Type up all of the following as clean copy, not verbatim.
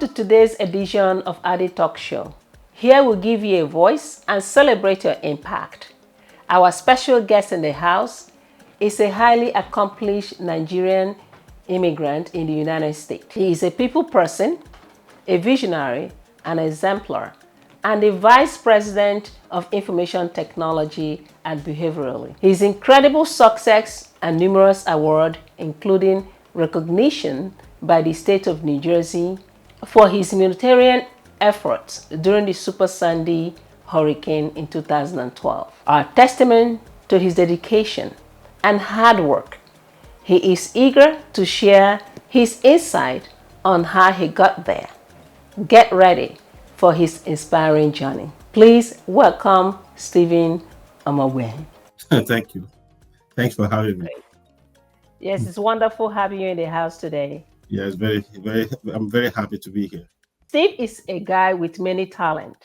to today's edition of AdieTalk Show. Here we'll give you a voice and celebrate your impact. Our special guest in the house is a highly accomplished Nigerian immigrant in the United States. He is a people person, a visionary, an exemplar, and the Vice President of Information Technology at Behaviorally. His incredible success and numerous awards, including recognition by the state of New Jersey for his humanitarian efforts during the Super Sandy hurricane in 2012, are testament to his dedication and hard work. He is eager to share his insight on how he got there. Get ready for his inspiring journey. Please welcome Stephen Omogbehin. Thank you. Thanks for having me. Yes, it's wonderful having you in the house today. Yes, I'm very happy to be here. Steve is a guy with many talent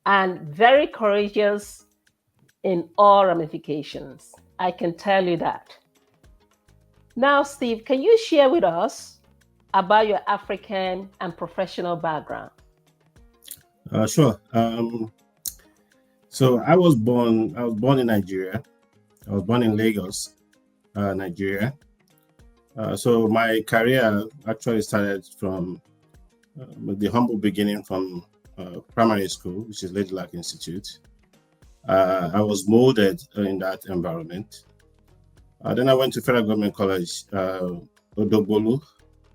and very courageous in all ramifications. I can tell you that. Now, Steve, can you share with us about your African and professional background? Sure. So I was born in Nigeria. I was born in Lagos, Nigeria. So my career actually started from the humble beginning from primary school, which is Lady Luck Institute. I was molded in that environment. Then I went to Federal Government College, Odogbolu,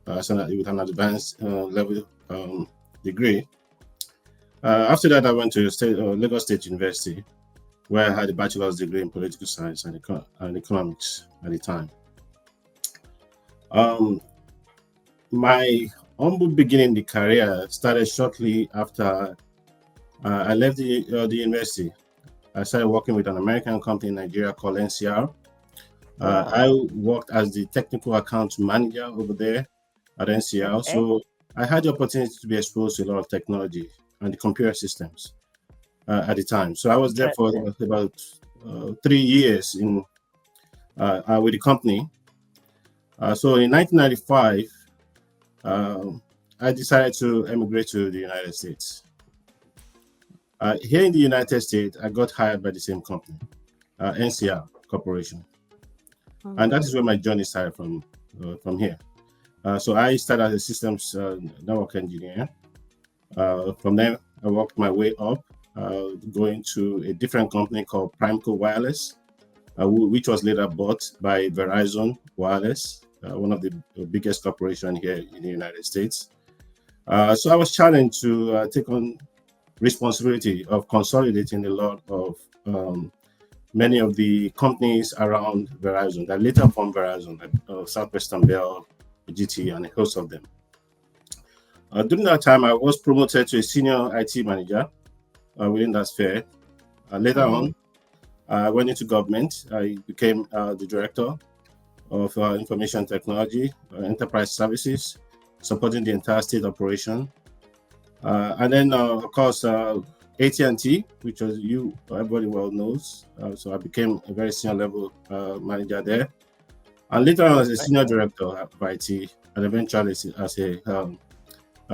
with an advanced level degree. After that, I went to Lagos State University, where I had a bachelor's degree in political science and economics at the time. My humble beginning in the career started shortly after I left the university. I started working with an American company in Nigeria called NCR. I worked as the technical account manager over there at NCR. Okay. So I had the opportunity to be exposed to a lot of technology and the computer systems at the time. So I was there for about 3 years with the company. So in 1995, I decided to emigrate to the United States. Here in the United States, I got hired by the same company, NCR Corporation. And that is where my journey started from here. So I started as a systems network engineer. From there, I worked my way up, going to a different company called Primeco Wireless, which was later bought by Verizon Wireless, one of the biggest corporations here in the United States. So I was challenged to take on responsibility of consolidating a lot of many of the companies around Verizon that later formed Verizon, like Southwestern Bell, GT, and a host of them. During that time, I was promoted to a senior IT manager within that sphere. Later on, I went into government. I became the director of information technology, enterprise services, supporting the entire state operation. And then, of course, AT&T, which was everybody well knows. So I became a very senior level manager there. And later on, as a senior director of IT, and eventually as a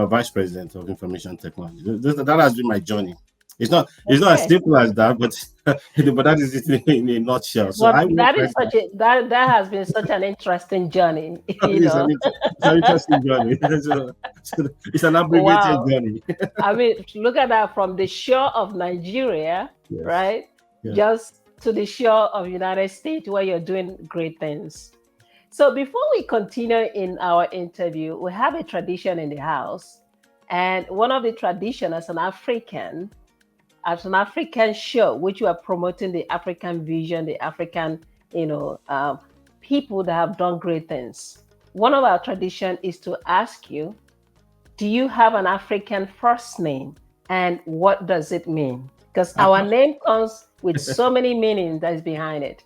vice president of information technology. That has been my journey. It's not as simple as that, but that is it in a nutshell. So that has been such an interesting journey. It's an interesting journey. It's an abbreviated journey. I mean, look at that, from the shore of Nigeria, yes, right? Yeah. Just to the shore of United States, where you're doing great things. So before we continue in our interview, we have a tradition in the house. And one of the traditions as an African show, which you are promoting the African vision, the African, people that have done great things. One of our tradition is to ask you, do you have an African first name? And what does it mean? Because our name comes with so many meanings that is behind it.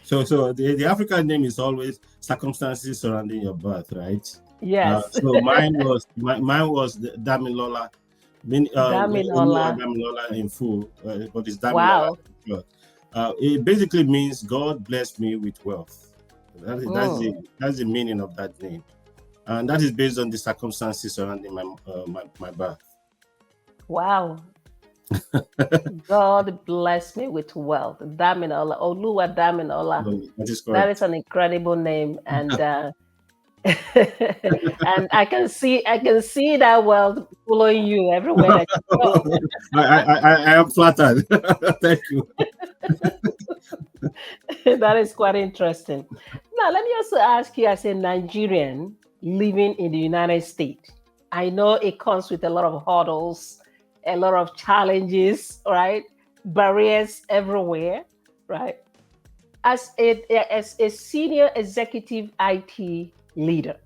So the African name is always circumstances surrounding your birth, right? Yes. So mine was Damilola. Damilola in full, but it's Damilola. Wow. It basically means God bless me with wealth. That's the meaning of that name. and that is based on the circumstances surrounding my birth. Wow. God bless me with wealth. Daminola, Oluwa Daminola. That is That correct. is an incredible name, and and I can see that wealth following you everywhere that you go. I am flattered. Thank you. That is quite interesting. Now, let me also ask you, as a Nigerian living in the United States, I know it comes with a lot of hurdles, a lot of challenges, right? Barriers everywhere, right? As a senior executive IT leader,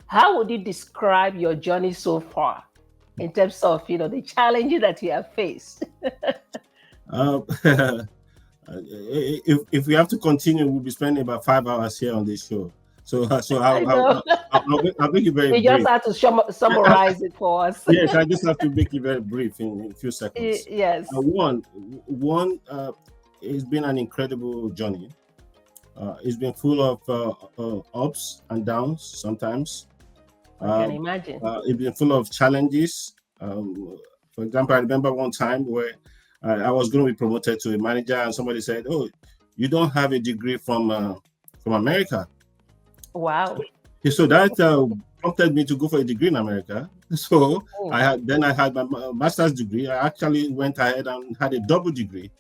how would you describe your journey so far in terms of the challenges that you have faced? Uh, if we have to continue, we'll be spending about 5 hours here on this show. So I know. I'll make it very We just brief. have to summarize it for us. Yes, I just have to make it very brief in a few seconds. Yes. One, it's been an incredible journey. It's been full of ups and downs sometimes. I can imagine. It's been full of challenges. For example, I remember one time where I was going to be promoted to a manager, and somebody said, "Oh, you don't have a degree from America." Wow. So that prompted me to go for a degree in America. So I had my master's degree. I actually went ahead and had a double degree,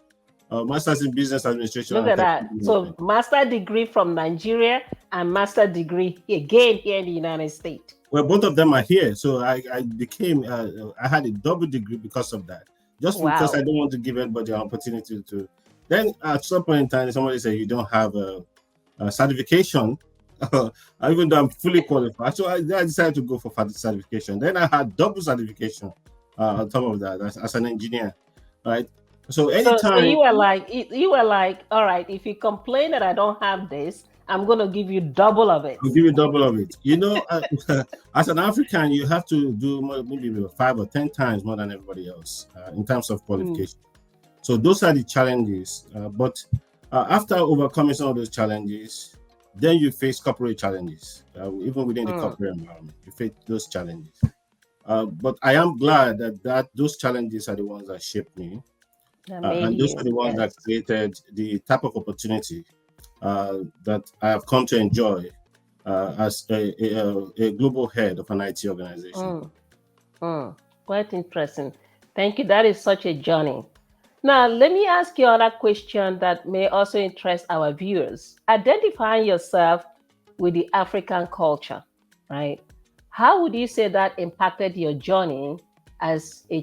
master's in business administration. Look at that. So master degree from Nigeria and master degree again here in the United States. Well, both of them are here. So I had a double degree because of that. Just because I don't want to give everybody an opportunity to. Then at some point in time, somebody said you don't have a certification, even though I'm fully qualified. So I decided to go for certification. Then I had double certification on top of that as an engineer, right? So anytime so you were like, all right, if you complain that I don't have this, I'm going to give you double of it. I'll give you double of it. As an African, you have to do maybe 5 or 10 times more than everybody else in terms of qualification. So those are the challenges. But after overcoming some of those challenges, then you face corporate challenges. Even within the corporate environment, you face those challenges. But I am glad that those challenges are the ones that shaped me. And those are the ones that created the type of opportunity that I have come to enjoy as a global head of an IT organization. Quite interesting. Thank you. That is such a journey. Now, let me ask you another question that may also interest our viewers. Identifying yourself with the African culture, right? How would you say that impacted your journey as a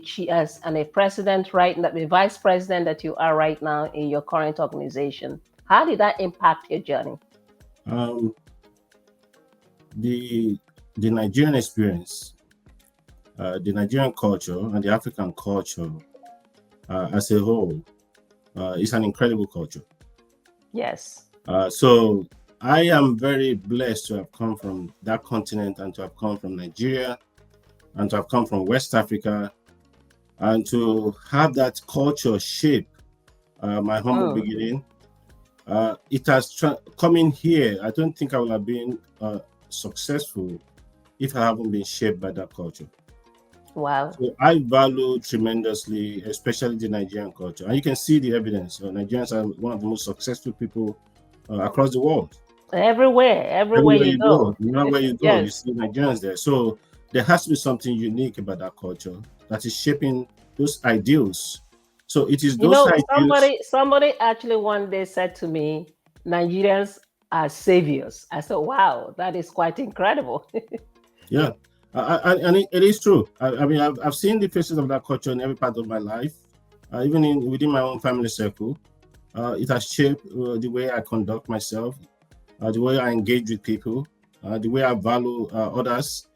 president right now, the vice president that you are right now in your current organization? How did that impact your journey? The Nigerian experience, the Nigerian culture, and the African culture as a whole is an incredible culture. Yes. So I am very blessed to have come from that continent and to have come from Nigeria and to have come from West Africa and to have that culture shape my humble beginning. It has come in here. I don't think I would have been successful if I haven't been shaped by that culture. Wow. So I value tremendously, especially the Nigerian culture. And you can see the evidence. Nigerians are one of the most successful people across the world. Everywhere you go. Where you go, you see Nigerians there. So there has to be something unique about that culture that is shaping those ideals. So it is those ideals. Somebody actually one day said to me, Nigerians are saviors. I said, wow, that is quite incredible. Yeah. And it is true. I mean, I've seen the faces of that culture in every part of my life, even within my own family circle. It has shaped the way I conduct myself, the way I engage with people, the way I value others.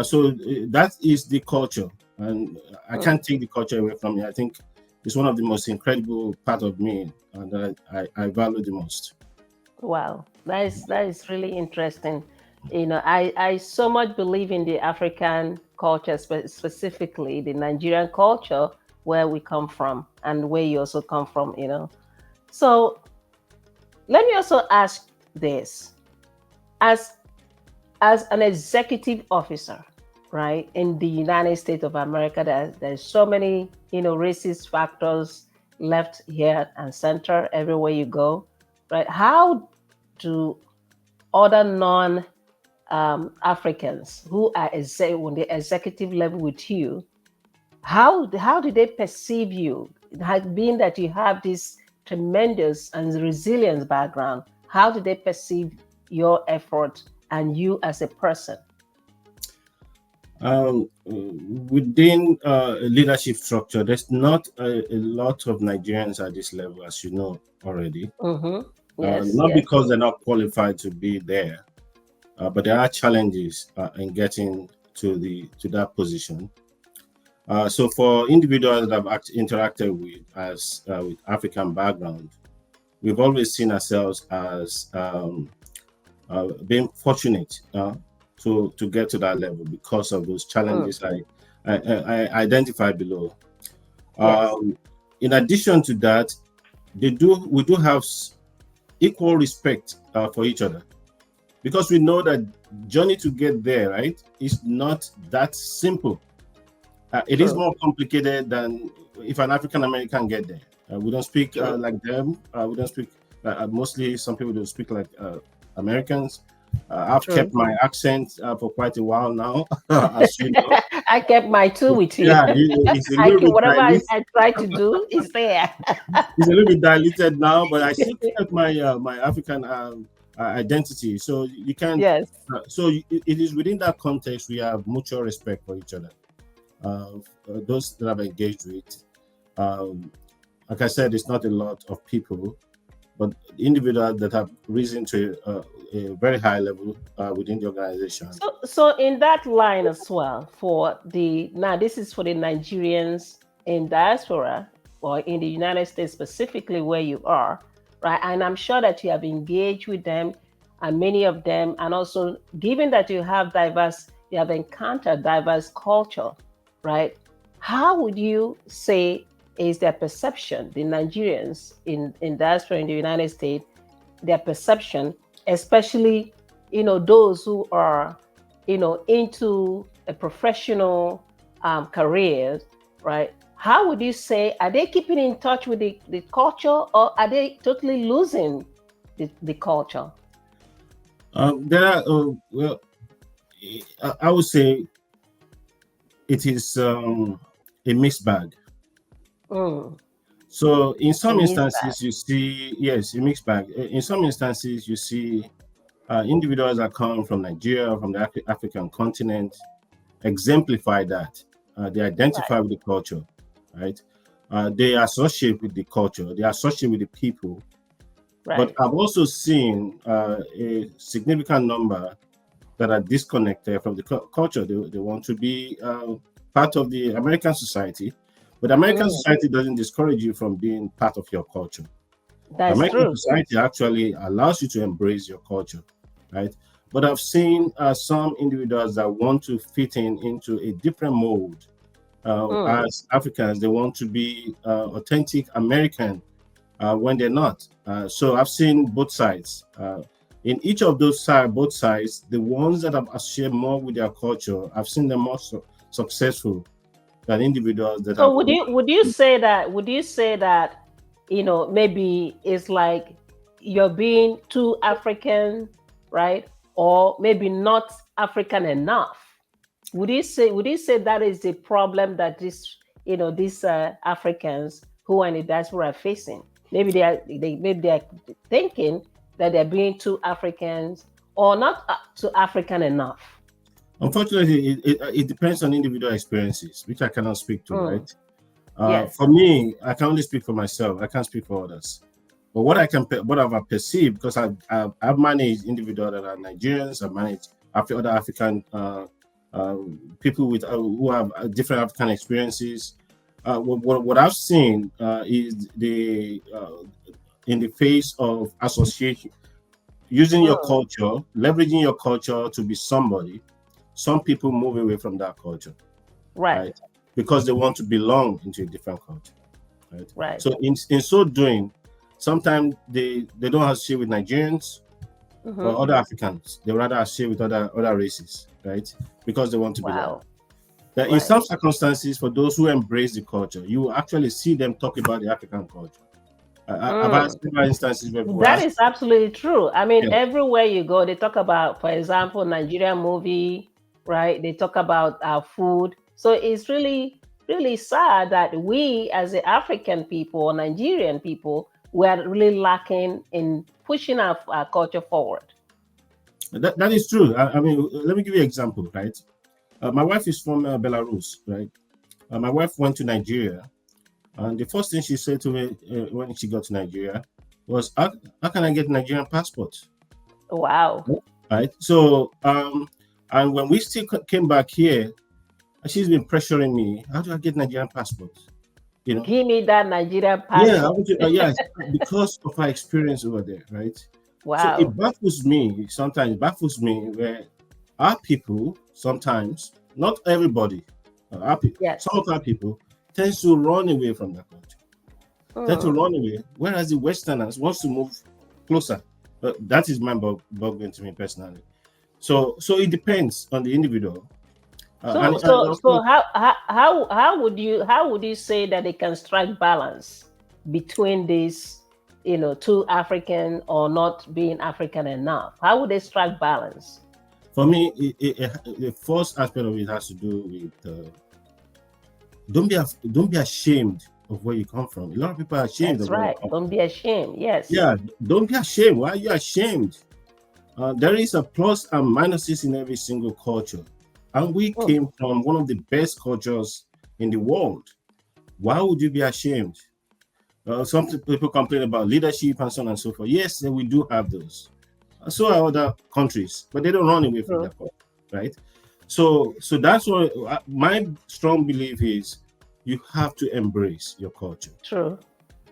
So that is the culture, and I can't take the culture away from me. I think it's one of the most incredible part of me that I value the most. Wow, that is really interesting. I so much believe in the African culture, specifically the Nigerian culture, where we come from and where you also come from, So let me also ask this. As as an executive officer, right, in the United States of America, there's so many, racist factors left here and center everywhere you go, right? How do other non Africans who are on the executive level with you, how do they perceive you? Being that you have this tremendous and resilient background, how do they perceive your effort and you as a person? Within leadership structure, there's not a lot of Nigerians at this level, as you know already. Yes, not yes. because they're not qualified to be there, but there are challenges in getting to that position. So for individuals that I've interacted with as with African background, we've always seen ourselves as being fortunate to get to that level because of those challenges I identified below. Yes. In addition to that, we do have equal respect for each other, because we know that journey to get there, right, is not that simple. It is more complicated than if an African American get there. We don't speak like them. We don't speak mostly. Some people don't speak like Americans. I've kept my accent for quite a while now, as you know. I kept my two with you. Yeah, it's a little bit whatever diluted. I try to do is there. It's a little bit diluted now, but I still kept my African identity. So you can. Yes. So it is within that context we have mutual respect for each other. Those that I've engaged with, like I said, it's not a lot of people, but individuals that have risen to a very high level within the organization. So in that line as well, this is for the Nigerians in diaspora or in the United States specifically where you are, right? And I'm sure that you have engaged with them and many of them, and also given that you have encountered diverse culture, right? How would you say is their perception, the Nigerians in diaspora in the United States, their perception, especially, those who are, into a professional career, right? How would you say, are they keeping in touch with the culture, or are they totally losing the culture? There are, well, I would say it is a mixed bag. So in some instances, you see, yes, a mixed bag. In some instances, you see individuals that come from Nigeria, from the African continent, exemplify that. They identify with the culture, right? They associate with the culture. They associate with the people. But I've also seen a significant number that are disconnected from the culture. They want to be part of the American society, but American society doesn't discourage you from being part of your culture. That's American true. society actually allows you to embrace your culture, right? But I've seen some individuals that want to fit into a different mold. As Africans, they want to be authentic American when they're not. So I've seen both sides. In each of those both sides, the ones that have shared more with their culture, I've seen them more successful than individuals that. So would you say that maybe it's like you're being too African, right? Or maybe not African enough? Would you say that is the problem that these Africans who are in the diaspora are facing? Maybe they are thinking that they're being too Africans or not too African enough. Unfortunately, it depends on individual experiences, which I cannot speak to, right? Yes. For me, I can only speak for myself. I can't speak for others. But what I've perceived, because I've managed individuals that are Nigerians, I've managed other African people with who have different African experiences. What I've seen is in the face of association, using your culture, leveraging your culture to be somebody. Some people move away from that culture, right? Because they want to belong into a different culture, right? So in so doing, sometimes they don't associate with Nigerians, or other Africans. They rather share with other races, right? Because they want to belong. Wow. That in some circumstances, for those who embrace the culture, you will actually see them talk about the African culture. I've had several instances where that is absolutely true. I mean, yeah. everywhere you go, they talk about, for example, Nigerian movie, right? They talk about our food. So it's really, really sad that we, as the African people or Nigerian people, we are really lacking in pushing our culture forward. That is true. I mean, let me give you an example, right? My wife is from Belarus, right? My wife went to Nigeria, and the first thing she said to me when she got to Nigeria was, how can I get Nigerian passport? Wow. Right. So, and when we still came back here, she's been pressuring me. How do I get Nigerian passport? You know, give me that Nigerian yeah, passport. yes, because of our experience over there, right? So Wow. it baffles me. Sometimes it baffles me where our people sometimes, not everybody, Yes. some of our people tends to run away from that country. Tend to run away, whereas the Westerners wants to move closer. That is mind-boggling to me personally. So it depends on the individual. So how would you say that they can strike balance between these, two African or not being African enough? How would they strike balance? For me, the first aspect of it has to do with don't be ashamed of where you come from. A lot of people are ashamed That's of where they right. come Don't from. be ashamed. Yes. Yeah, don't be ashamed. Why are you ashamed? There is a plus and minuses in every single culture. And we came from one of the best cultures in the world. Why would you be ashamed? Some people complain about leadership and so on and so forth. Yes, we do have those. So are other countries, but they don't run away from that culture, right? So that's what my strong belief is. You have to embrace your culture. True.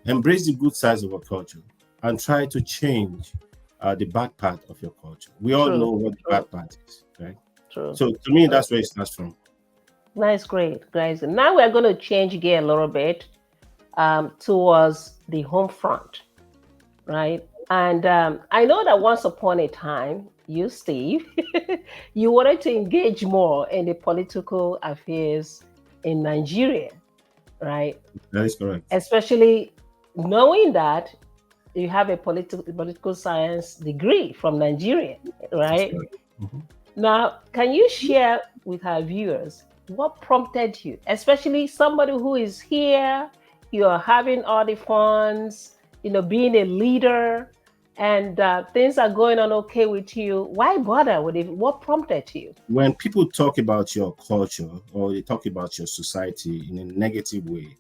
Embrace the good sides of your culture and try to change the bad part of your culture. We all know what the bad part is, right? True. So to me, that's where it starts from. Nice, great, guys. Now we're going to change gear a little bit towards the home front, right? And I know that once upon a time, you, Steve, you wanted to engage more in the political affairs in Nigeria, right? That is correct. Especially knowing that you have a political science degree from Nigeria, right? Mm-hmm. Now, can you share with our viewers what prompted you, especially somebody who is here, you're having all the funds, being a leader, and things are going on okay with you? Why bother with it? What prompted you? When people talk about your culture or they talk about your society in a negative way,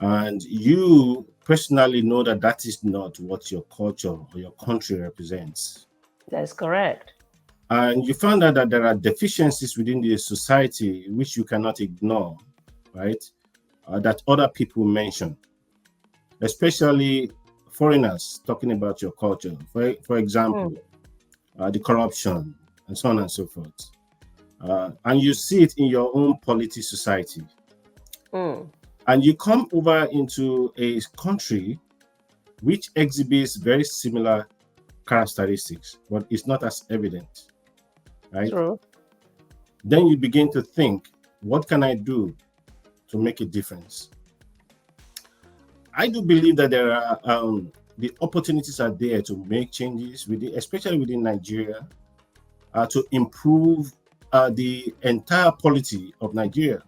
and you personally know that that is not what your culture or your country represents. That's correct. And you found out that there are deficiencies within the society which you cannot ignore, right? That other people mention, especially foreigners talking about your culture. For example, the corruption and so on and so forth. And you see it in your own polity society. And you come over into a country which exhibits very similar characteristics, but it's not as evident, right? True. Then you begin to think, what can I do to make a difference? I do believe that there are the opportunities are there to make changes, especially within Nigeria, to improve the entire polity of Nigeria.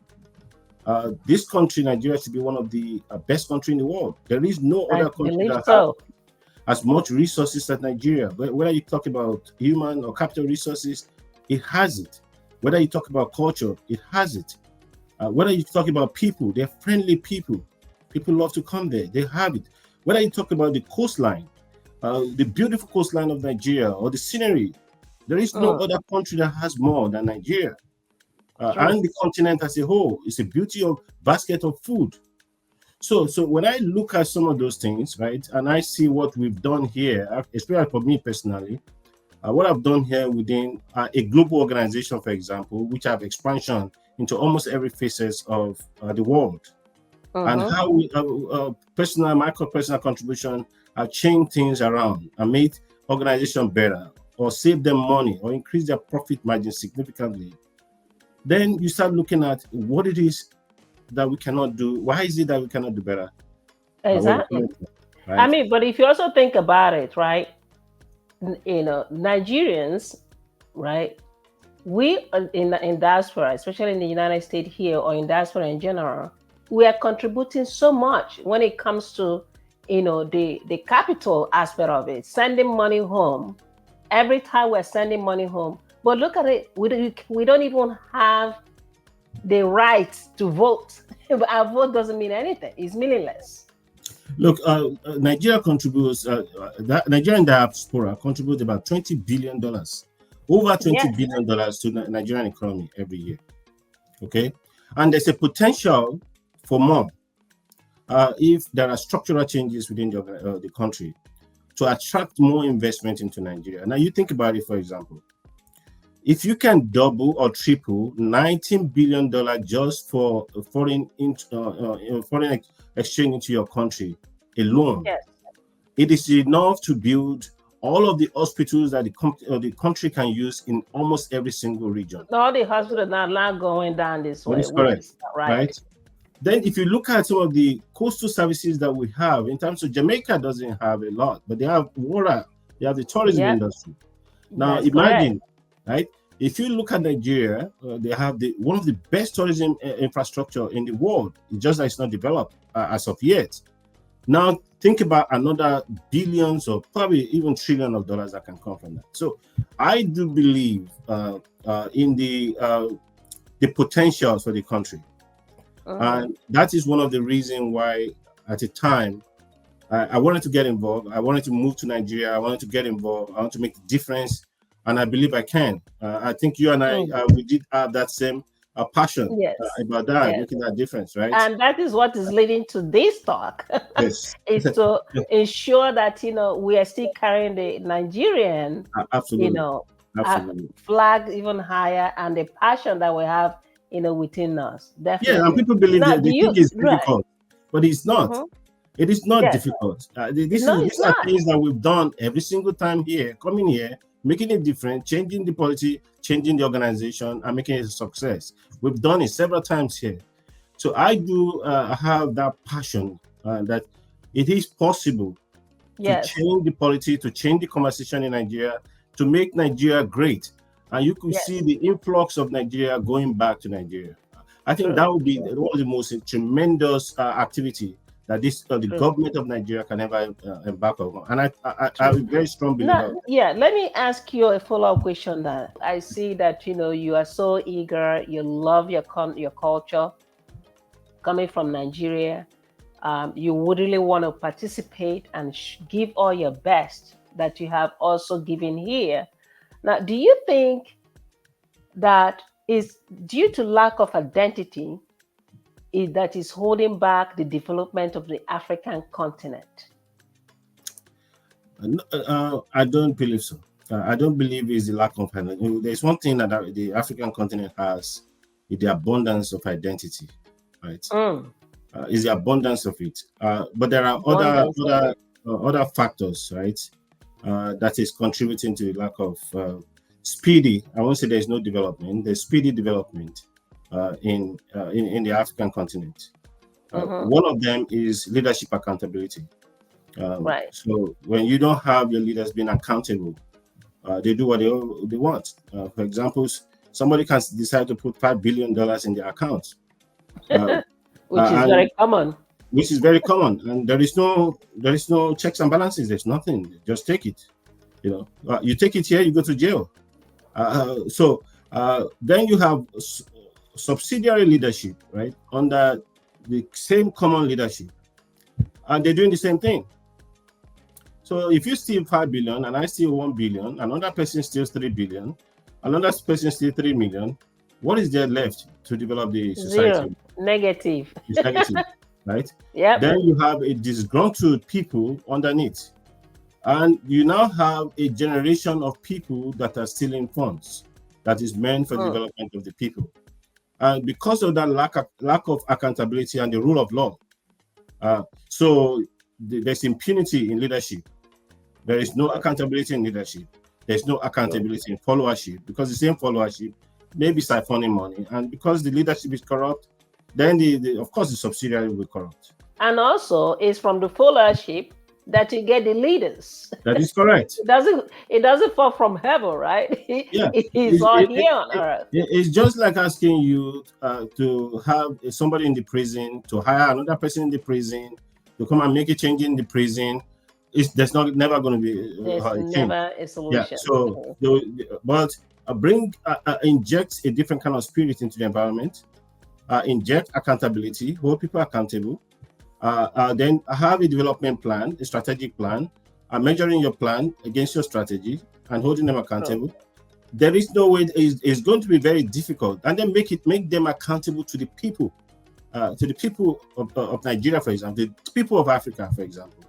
This country, Nigeria, should be one of the best countries in the world. There is no other country that has as much resources as Nigeria. Whether you talk about human or capital resources, it has it. Whether you talk about culture, it has it. Whether you talk about people, they're friendly people. People love to come there. They have it. Whether you talk about the coastline, the beautiful coastline of Nigeria, or the scenery, there is no other country that has more than Nigeria. And the continent as a whole. It's a beauty of basket of food. So when I look at some of those things, right, and I see what we've done here, especially for me personally, what I've done here within a global organization, for example, which have expansion into almost every facet of the world, and how we my personal contribution have changed things around and made organization better, or save them money, or increase their profit margin significantly, then you start looking at what it is that we cannot do. Why is it that we cannot do better? Exactly. Right? I mean, but if you also think about it, right? Nigerians, right? We in diaspora, especially in the United States here or in diaspora in general, we are contributing so much when it comes to the capital aspect of it, sending money home. Every time we're sending money home, but look at it, we don't even have the right to vote. Our vote doesn't mean anything; it's meaningless. Look, Nigeria contributes. Nigerian diaspora contributes about $20 billion, over $20 billion to the Nigerian economy every year. Okay, and there's a potential for more if there are structural changes within the country to attract more investment into Nigeria. Now, you think about it, for example, if you can double or triple $19 billion just for foreign exchange into your country alone, it is enough to build all of the hospitals that the country can use in almost every single region. All the hospitals are not going down this way. That is correct, right? Then if you look at some of the coastal services that we have, in terms of Jamaica doesn't have a lot, but they have water, they have the tourism industry. Now that's imagine, right? If you look at Nigeria, they have one of the best tourism infrastructure in the world. It's just that it's not developed as of yet. Now think about another billions or probably even trillions of dollars that can come from that. So I do believe in the potential for the country. And that is one of the reasons why at the time I wanted to get involved. I wanted to move to Nigeria. I wanted to get involved. I want to make a difference. And I believe I can. I think you and I, we did have that same passion about that, making that difference, right? And that is what is leading to this talk. Yes. Is to ensure that, we are still carrying the Nigerian, flag even higher, and the passion that we have within us. Definitely. Yeah, and people believe that they think it's difficult, but it's not. It is not difficult. These are things that we've done every single time here, coming here, making it different, changing the policy, changing the organization, and making it a success. We've done it several times here. So I do have that passion that it is possible to change the policy, to change the conversation in Nigeria, to make Nigeria great. And you could see the influx of Nigeria going back to Nigeria. I think that would be one of the most tremendous activity that the government of Nigeria can ever embark on. And I'm a very strong believer. Let me ask you a follow-up question. That I see that you are so eager, you love your culture, coming from Nigeria. You would really want to participate and give all your best that you have also given here. Now, do you think that is due to lack of identity that is holding back the development of the African continent? I don't believe so. I don't believe it's the lack of identity. There's one thing that the African continent has, is the abundance of identity, right? Is the abundance of it. But there are other factors, right? That is contributing to the lack of speedy. I won't say there's no development. There's speedy development in the African continent. One of them is leadership accountability. So when you don't have your leaders being accountable, they do what they want. For example, somebody can decide to put $5 billion in their account, which is very common. Which is very common, and there is no checks and balances. There's nothing. Just take it. You take it here, you go to jail. So then you have subsidiary leadership, right, under the same common leadership, and they're doing the same thing. So if you steal 5 billion and I steal 1 billion, another person steals 3 billion, another person steals 3 million, what is there left to develop the society? Zero. Negative. It's negative, right? Yeah. Then you have a disgruntled people underneath. And you now have a generation of people that are stealing funds that is meant for the development of the people. And because of that lack of accountability and the rule of law, so there's impunity in leadership. There is no accountability in leadership. There's no accountability in followership, because the same followership may be siphoning money, and because the leadership is corrupt, then of course the subsidiary will be corrupt. And also, it's from the followership that you get the leaders. That is correct. It doesn't fall from heaven, right? Yeah, It's all here on earth. It's just like asking you to have somebody in the prison, to hire another person in the prison to come and make a change in the prison. There's never going to be There's never a solution. Yeah. So, but inject a different kind of spirit into the environment. Inject accountability, hold people accountable. Then have a development plan, a strategic plan, measuring your plan against your strategy and holding them accountable. There is no way. It's going to be very difficult, and then make them accountable to the people of Nigeria, for example, the people of Africa, for example.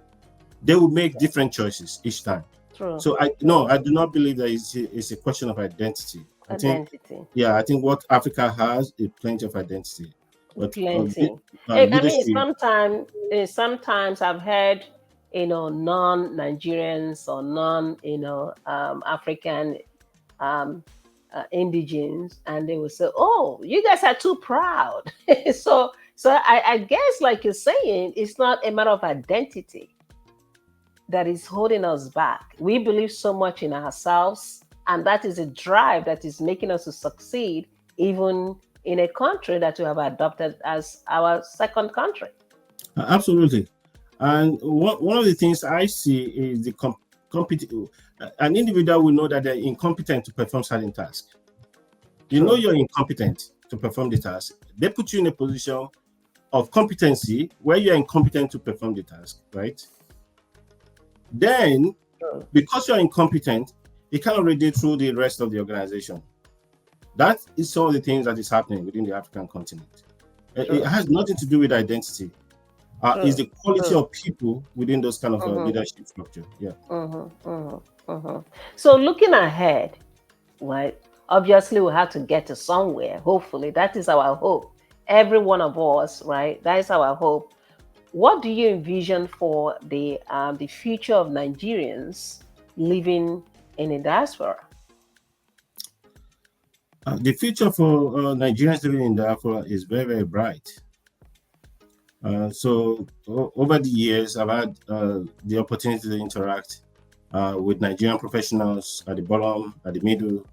They will make different choices each time. True. So I do not believe that it's a question of identity. I think what Africa has is plenty of identity. But plenty. I mean, sometimes I've heard, non-Nigerians or African indigenes, and they will say, "Oh, you guys are too proud." so I guess, like you're saying, it's not a matter of identity that is holding us back. We believe so much in ourselves, and that is a drive that is making us to succeed, even in a country that we have adopted as our second country. Absolutely. And one of the things I see is an individual will know that they're incompetent to perform certain tasks. You know you're incompetent to perform the task. They put you in a position of competency where you're incompetent to perform the task, right? Then, because you're incompetent, you cannot radiate through the rest of the organization. That is some of the things that is happening within the African continent. It has nothing to do with identity. It's the quality of people within those kind of leadership structure. Yeah. So looking ahead, right? Obviously, we have to get to somewhere. Hopefully, that is our hope. Every one of us, right? That is our hope. What do you envision for the future of Nigerians living in a diaspora? The future for Nigerians living in diaspora is very, very bright. So over the years, I've had the opportunity to interact with Nigerian professionals at the bottom, at the middle,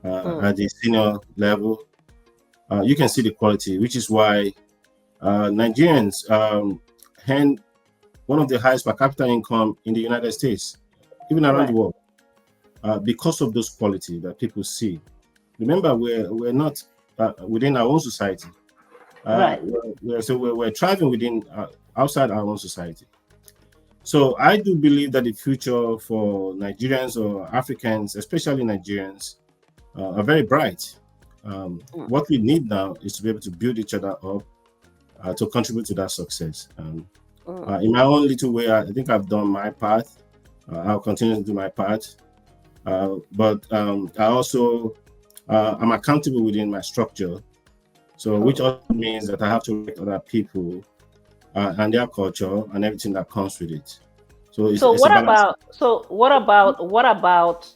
at the senior level. You can see the quality, which is why Nigerians earn one of the highest per capita income in the United States, even around the world, because of those quality that people see. Remember, we're not within our own society. We're thriving within outside our own society. So I do believe that the future for Nigerians or Africans, especially Nigerians, are very bright. What we need now is to be able to build each other up to contribute to that success. In my own little way, I think I've done my part. I'll continue to do my part. But I also I'm accountable within my structure. So which also means that I have to respect other people and their culture and everything that comes with it. What about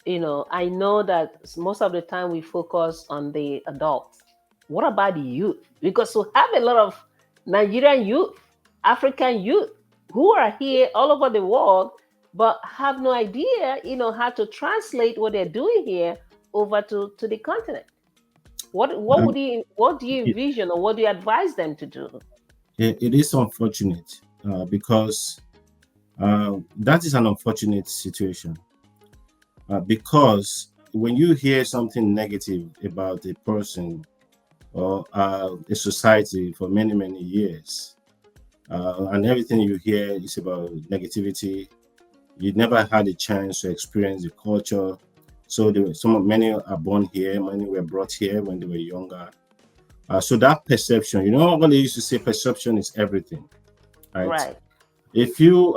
I know that most of the time we focus on the adults. What about the youth? Because we have a lot of Nigerian youth, African youth who are here all over the world, but have no idea, how to translate what they're doing here over to the continent. What do you envision, or what do you advise them to do? It is unfortunate because that is an unfortunate situation. Because when you hear something negative about a person or a society for many, many years, and everything you hear is about negativity, you never had a chance to experience the culture. So many are born here, many were brought here when they were younger. So that perception, what they used to say, perception is everything, right? If you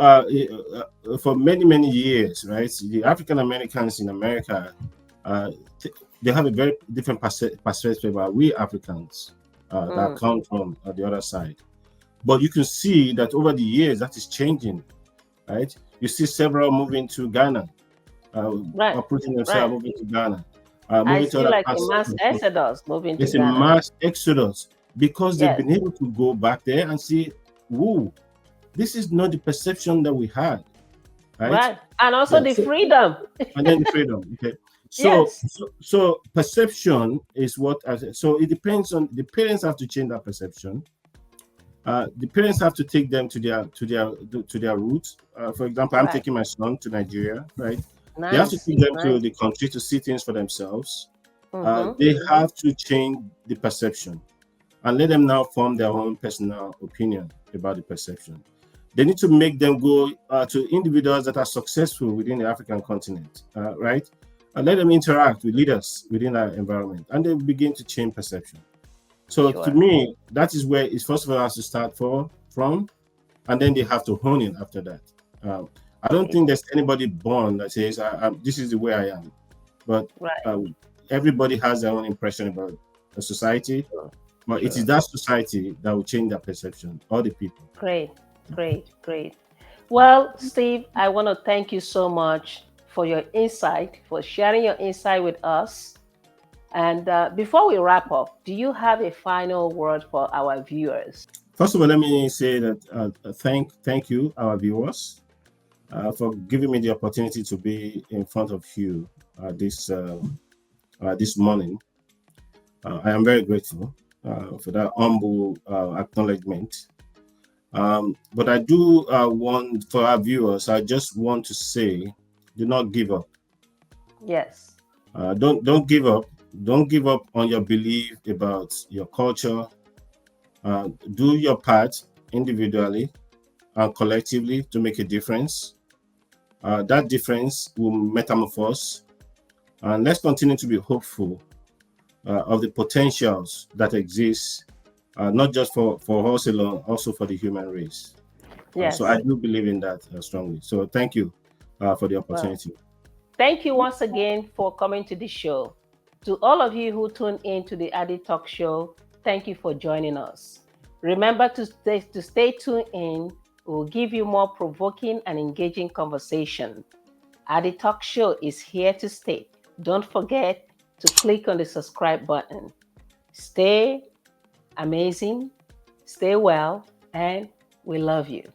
for many, many years, right, the African Americans in America, they have a very different perspective about we Africans that come from the other side. But you can see that over the years that is changing, right? You see several moving to Ghana, Right. uprooting themselves, Right. moving to Ghana, I moving to see other like a parts of mass the world. exodus moving to It's a Ghana. mass exodus because they've Yes. been able to go back there and see, whoa, this is not the perception that we had, right? Right. And also Yeah, the so, freedom. and then the freedom. Okay. So, Yes. so perception is what. So it depends on the parents have to change that perception. The parents have to take them to their roots. For example, I'm Right. taking my son to Nigeria, right? They have to Nice. take them to Nice. the country to see things for themselves. They Mm-hmm. have to change the perception and let them now form their own personal opinion about the perception. They need to make them go to individuals that are successful within the African continent, right? And let them interact with leaders within that environment, and they begin to change perception. So to Sure. me, that is where it first of all has to start from, and then they have to hone in after that. I don't think there's anybody born that says, "This is the way I am," but Right. everybody has their own impression about the society. Sure. But it is Sure. that society that will change their perception, all the people. Great. Great. Great. Well, Steve, I want to thank you so much for your insight, for sharing your insight with us. And before we wrap up, do you have a final word for our viewers? First of all, let me say that thank you, our viewers, for giving me the opportunity to be in front of you this morning. I am very grateful for that humble acknowledgement. But I do want for our viewers, I just want to say, do not give up. Yes. Don't give up. Don't give up on your belief about your culture. Do your part individually and collectively to make a difference. That difference will metamorphose. And let's continue to be hopeful of the potentials that exist, not just for us alone, also for the human race. So I Yes. do believe in that strongly. So thank you for the Well, opportunity. thank you once again for coming to the show. To all of you who tune in to the AdieTalk show, thank you for joining us. Remember to stay tuned in. We'll give you more provoking and engaging conversation. AdieTalk show is here to stay. Don't forget to click on the subscribe button. Stay amazing, stay well, and we love you.